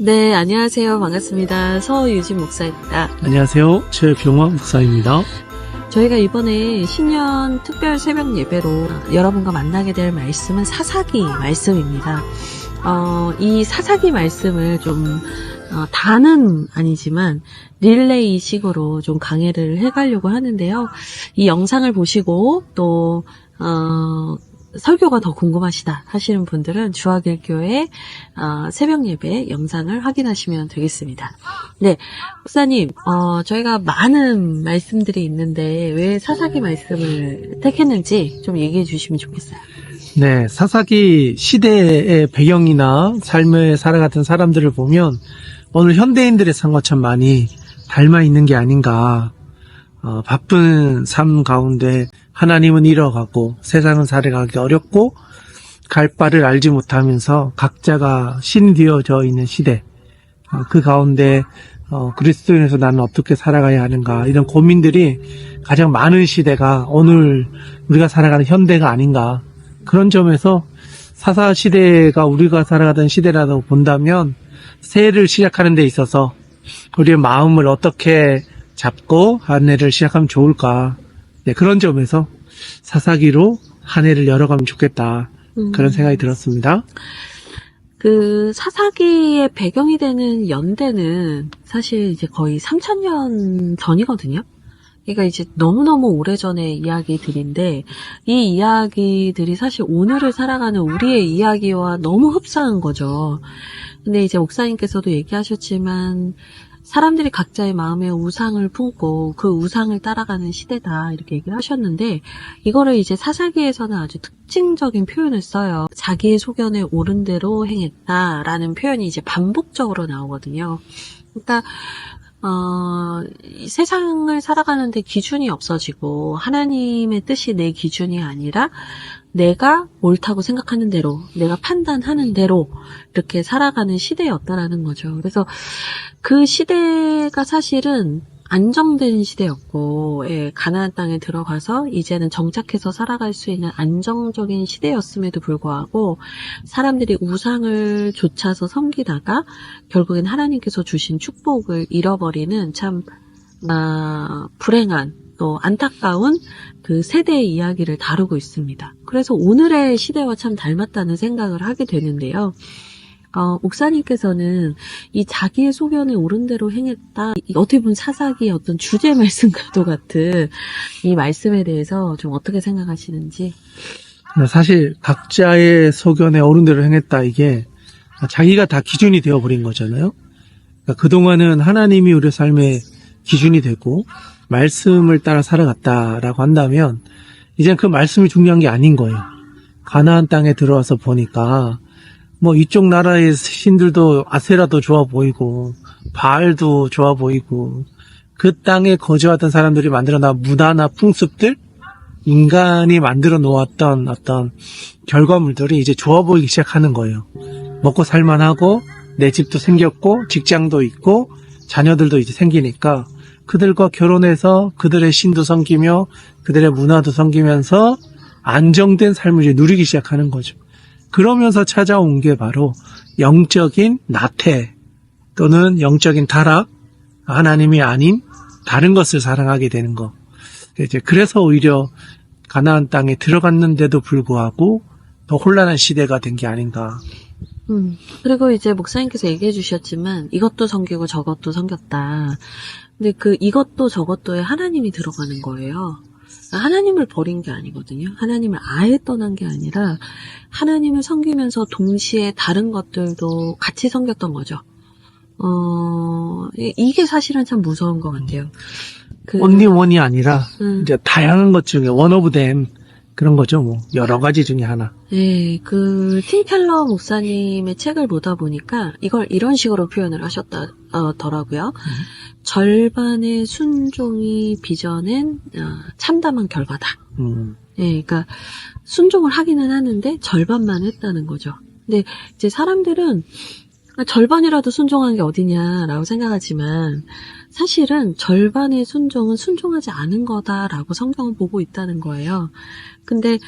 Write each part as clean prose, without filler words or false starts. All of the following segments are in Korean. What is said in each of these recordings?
네, 안녕하세요. 반갑습니다. 서유진 목사입니다. 안녕하세요. 최병화 목사입니다. 저희가 이번에 신년 특별 새벽 예배로 여러분과 만나게 될 말씀은 사사기 말씀입니다. 이 사사기 말씀을 좀 다는 아니지만 릴레이식으로 좀 강해를 해가려고 하는데요. 이 영상을 보시고 또 설교가 더 궁금하시다 하시는 분들은 주학일교회 새벽 예배 영상을 확인하시면 되겠습니다. 네, 목사님, 저희가 많은 말씀들이 있는데 왜 사사기 말씀을 택했는지 좀 얘기해 주시면 좋겠어요. 네, 사사기 시대의 배경이나 삶을 살아갔던 사람들을 보면 오늘 현대인들의 삶과 참 많이 닮아 있는 게 아닌가. 바쁜 삶 가운데 하나님은 잃어가고 세상은 살아가기 어렵고 갈 바를 알지 못하면서 각자가 신이 되어져 있는 시대. 그 가운데 그리스도인에서 나는 어떻게 살아가야 하는가, 이런 고민들이 가장 많은 시대가 오늘 우리가 살아가는 현대가 아닌가. 그런 점에서 사사 시대가 우리가 살아가던 시대라고 본다면 새해를 시작하는 데 있어서 우리의 마음을 어떻게 잡고 한 해를 시작하면 좋을까. 네, 그런 점에서 사사기로 한 해를 열어가면 좋겠다. 그런 생각이 들었습니다. 그 사사기의 배경이 되는 연대는 사실 이제 거의 3000년 전이거든요. 그러니까 이제 너무너무 오래전의 이야기들인데 이 이야기들이 사실 오늘을 살아가는 우리의 이야기와 너무 흡사한 거죠. 근데 이제 목사님께서도 얘기하셨지만 사람들이 각자의 마음에 우상을 품고 그 우상을 따라가는 시대다 이렇게 얘기를 하셨는데 이거를 이제 사사기에서는 아주 특징적인 표현을 써요. 자기의 소견에 옳은 대로 행했다라는 표현이 이제 반복적으로 나오거든요. 그러니까 이 세상을 살아가는데 기준이 없어지고 하나님의 뜻이 내 기준이 아니라 내가 옳다고 생각하는 대로, 내가 판단하는 대로 이렇게 살아가는 시대였다라는 거죠. 그래서 그 시대가 사실은 안정된 시대였고, 예, 가나안 땅에 들어가서 이제는 정착해서 살아갈 수 있는 안정적인 시대였음에도 불구하고 사람들이 우상을 좇아서 섬기다가 결국엔 하나님께서 주신 축복을 잃어버리는 참 불행한 또 안타까운 그 세대의 이야기를 다루고 있습니다. 그래서 오늘의 시대와 참 닮았다는 생각을 하게 되는데요. 목사님께서는 이 자기의 소견에 옳은 대로 행했다, 어떻게 보면 사사기의 어떤 주제 말씀과도 같은 이 말씀에 대해서 좀 어떻게 생각하시는지. 사실 각자의 소견에 옳은 대로 행했다, 이게 자기가 다 기준이 되어버린 거잖아요. 그러니까 그동안은 하나님이 우리 삶의 기준이 되고 말씀을 따라 살아갔다라고 한다면 이젠 그 말씀이 중요한 게 아닌 거예요. 가나안 땅에 들어와서 보니까 뭐 이쪽 나라의 신들도 아세라도 좋아 보이고 바알도 좋아 보이고 그 땅에 거주하던 사람들이 만들어놓은 문화나 풍습들, 인간이 만들어 놓았던 어떤 결과물들이 이제 좋아 보이기 시작하는 거예요. 먹고 살만하고 내 집도 생겼고 직장도 있고 자녀들도 이제 생기니까 그들과 결혼해서 그들의 신도 섬기며 그들의 문화도 섬기면서 안정된 삶을 이제 누리기 시작하는 거죠. 그러면서 찾아온 게 바로 영적인 나태 또는 영적인 타락, 하나님이 아닌 다른 것을 사랑하게 되는 거. 이제 그래서 오히려 가나안 땅에 들어갔는데도 불구하고 더 혼란한 시대가 된 게 아닌가. 그리고 이제 목사님께서 얘기해 주셨지만 이것도 섬기고 저것도 섬겼다. 근데 그 이것도 저것도에 하나님이 들어가는 거예요. 하나님을 버린 게 아니거든요. 하나님을 아예 떠난 게 아니라 하나님을 섬기면서 동시에 다른 것들도 같이 섬겼던 거죠. 이게 사실은 참 무서운 것 같아요. only one이 아니라 이제 다양한 것 중에 one of them, 그런 거죠. 뭐 여러 가지 중에 하나. 네, 그 팀 켈러 목사님의 책을 보다 보니까 이걸 이런 식으로 표현을 하셨더라고요. 절반의 순종이 빚어낸 참담한 결과다. 네, 그러니까 순종을 하기는 하는데 절반만 했다는 거죠. 근데 이제 사람들은 절반이라도 순종한 게 어디냐라고 생각하지만 사실은 절반의 순종은 순종하지 않은 거다라고 성경은 보고 있다는 거예요. 근데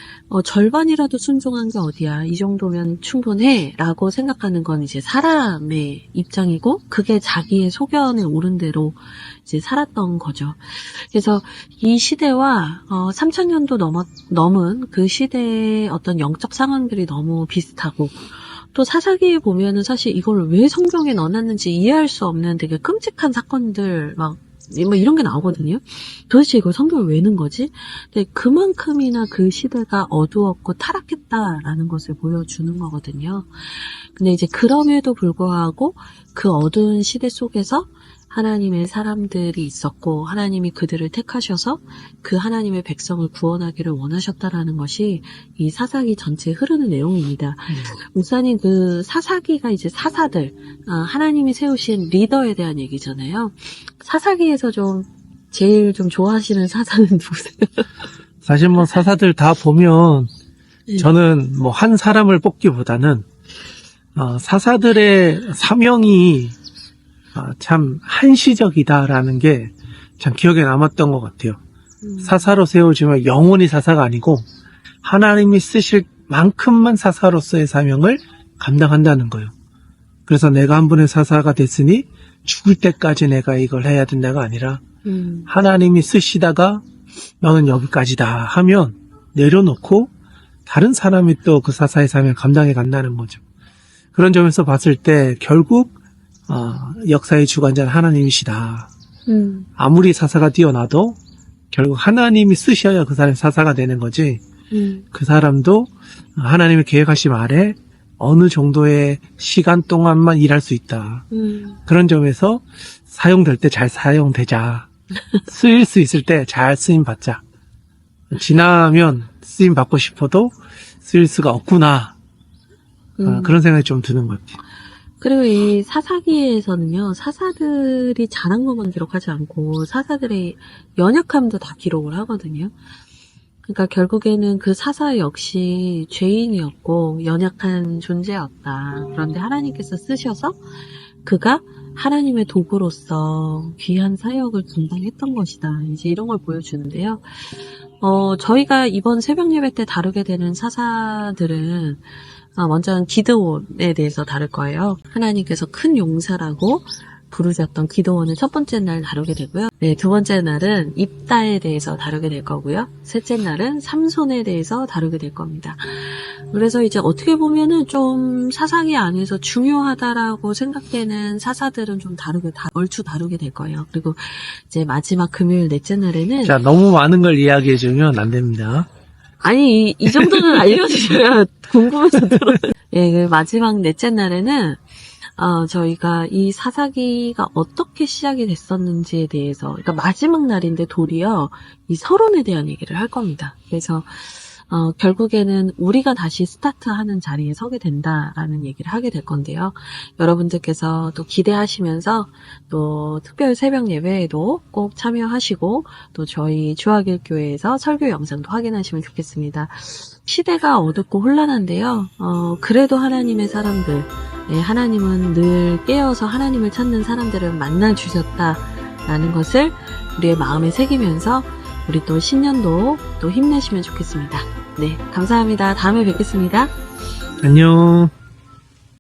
절반이라도 순종한 게 어디야? 이 정도면 충분해 라고 생각하는 건 이제 사람의 입장이고 그게 자기의 소견에 옳은 대로 이제 살았던 거죠. 그래서 이 시대와 3000년도 넘은 그 시대의 어떤 영적 상황들이 너무 비슷하고 또 사사기에 보면은 사실 이걸 왜 성경에 넣어놨는지 이해할 수 없는 되게 끔찍한 사건들 뭐 이런 게 나오거든요. 도대체 이걸 성경에 왜 넣은 거지? 근데 그만큼이나 그 시대가 어두웠고 타락했다라는 것을 보여주는 거거든요. 근데 이제 그럼에도 불구하고 그 어두운 시대 속에서 하나님의 사람들이 있었고 하나님이 그들을 택하셔서 그 하나님의 백성을 구원하기를 원하셨다라는 것이 이 사사기 전체에 흐르는 내용입니다. 목사님, 그 사사기가 이제 사사들, 하나님이 세우신 리더에 대한 얘기잖아요. 사사기에서 제일 좋아하시는 사사는 누구세요? 사실 뭐 사사들 다 보면 저는 뭐 한 사람을 뽑기보다는 사사들의 사명이 참 한시적이다라는 게 참 기억에 남았던 것 같아요. 사사로 세워지면 영원히 사사가 아니고 하나님이 쓰실 만큼만 사사로서의 사명을 감당한다는 거예요. 그래서 내가 한 분의 사사가 됐으니 죽을 때까지 내가 이걸 해야 된다가 아니라 하나님이 쓰시다가 너는 여기까지다 하면 내려놓고 다른 사람이 또 그 사사의 사명을 감당해 간다는 거죠. 그런 점에서 봤을 때 결국 역사의 주관자는 하나님이시다. 아무리 사사가 뛰어나도 결국 하나님이 쓰셔야 그 사람이 사사가 되는 거지. 그 사람도 하나님의 계획하심 아래 어느 정도의 시간 동안만 일할 수 있다. 그런 점에서 사용될 때 잘 사용되자. 쓰일 수 있을 때 잘 쓰임 받자. 지나면 쓰임 받고 싶어도 쓰일 수가 없구나. 그런 생각이 좀 드는 것 같아요. 그리고 이 사사기에서는요, 사사들이 잘한 것만 기록하지 않고 사사들의 연약함도 다 기록을 하거든요. 그러니까 결국에는 그 사사 역시 죄인이었고 연약한 존재였다. 그런데 하나님께서 쓰셔서 그가 하나님의 도구로서 귀한 사역을 분담했던 것이다. 이제 이런 걸 보여주는데요. 저희가 이번 새벽 예배 때 다루게 되는 사사들은 먼저는 기드온에 대해서 다룰 거예요. 하나님께서 큰 용사라고 부르셨던 기드온을 첫 번째 날 다루게 되고요. 네, 두 번째 날은 입다에 대해서 다루게 될 거고요. 셋째 날은 삼손에 대해서 다루게 될 겁니다. 그래서 이제 어떻게 보면은 좀 사사기 안에서 중요하다라고 생각되는 사사들은 좀 얼추 다루게 될 거예요. 그리고 이제 마지막 금요일 넷째 날에는 자, 너무 많은 걸 이야기해주면 안 됩니다. 아니, 이 정도는 알려주셔야 궁금해서 들어요. 예, 그 마지막 넷째 날에는, 저희가 이 사사기가 어떻게 시작이 됐었는지에 대해서, 그러니까 마지막 날인데 도리어 이 서론에 대한 얘기를 할 겁니다. 그래서, 결국에는 우리가 다시 스타트하는 자리에 서게 된다라는 얘기를 하게 될 건데요. 여러분들께서 또 기대하시면서 또 특별 새벽 예배에도 꼭 참여하시고 또 저희 주하길교회에서 설교 영상도 확인하시면 좋겠습니다. 시대가 어둡고 혼란한데요. 그래도 하나님의 사람들, 네, 하나님은 늘 깨어서 하나님을 찾는 사람들을 만나주셨다라는 것을 우리의 마음에 새기면서 우리 또 신년도 또 힘내시면 좋겠습니다. 네, 감사합니다. 다음에 뵙겠습니다. 안녕.